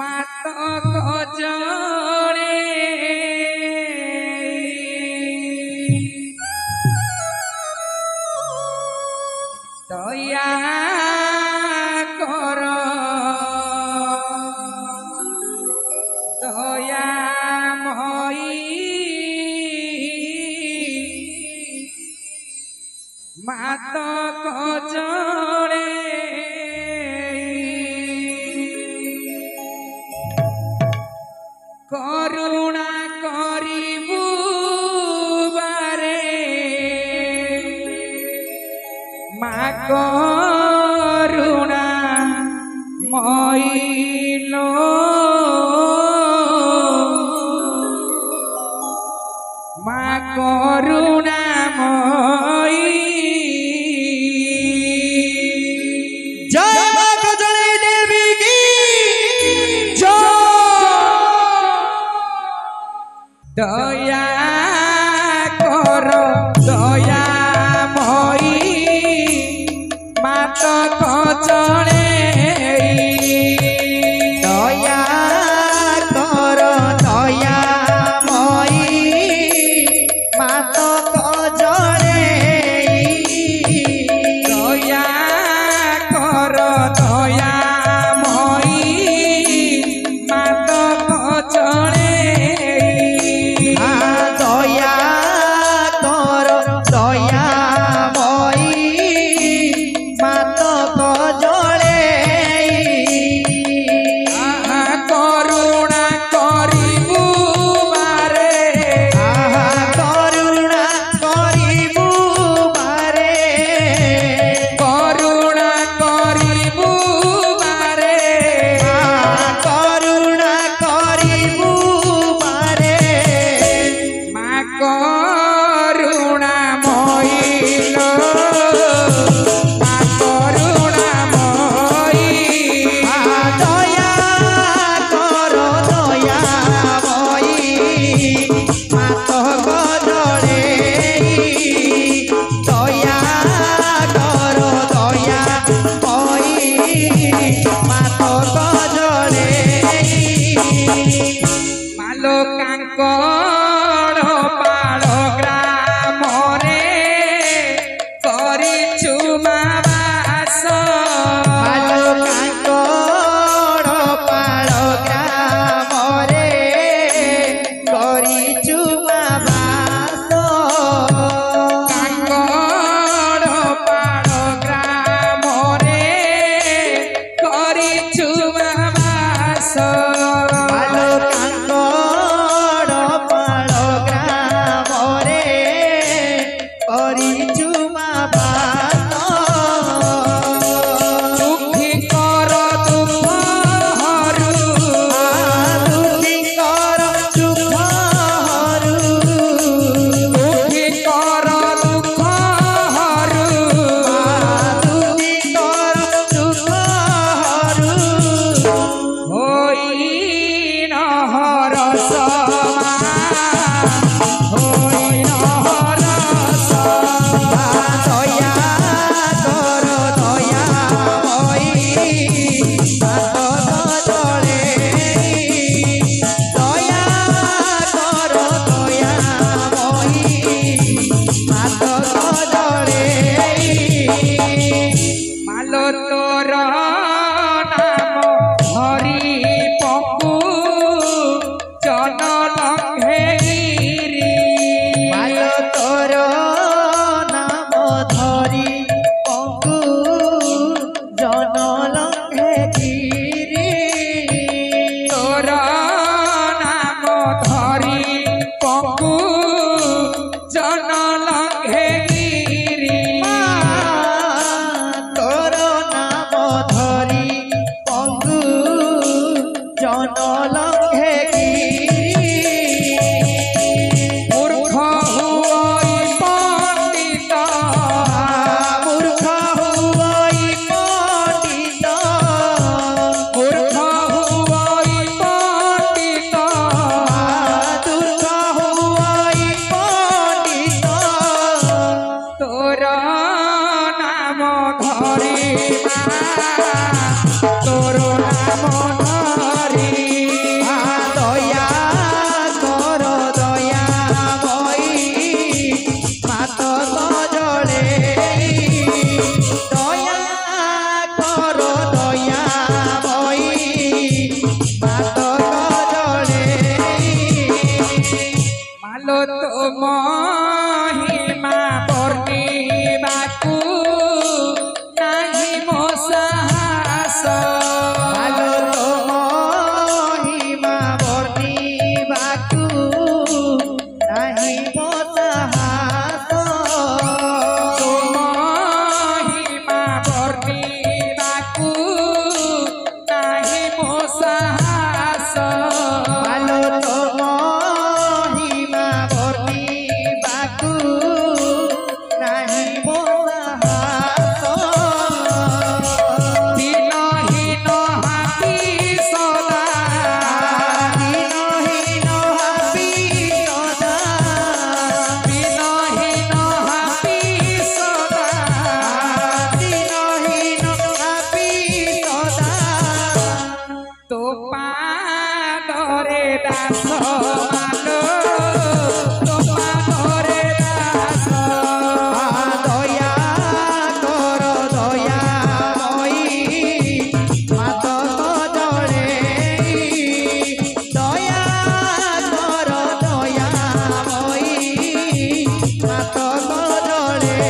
ମାତକ ଜଣେ ଦୟା କର ଦୟାମୟୀ ମାତକ ଜଣେ କରୁଣା କରିବୁ ବାରେ ମା କରୁଣା ମଇଲୋ ମା କରୁଣା ମଇ দয়া কর দয়াময়ী মাতক জণে দয়া কর দয়াময়ী মাতক জণে দয়া কর দয়াময়ী মাতক জণে কাঙ্কড় পাড় গ্রামরে করিছু মা বাস কাঙ্কড় পাড় গ্রামরে করিছু মা বাস কাঙ্কড় পাড় গ্রামরে করিছু মা বাস তোর নাম হরি পকু জন লঙ্ঘেরি তোর নাম ধরি পকু জন লঙ্ঘেরি তোর নাম ধরি পকু জন লঙ্ঘেরি মূর্খ হুই পণ্ডিত মূর্খ হুই পণ্ডিত মূর্খ হুই পণ্ডিত দুর্গ হুই পণ্ডিত তোর নাম ধরি তোর নাম ধরি রে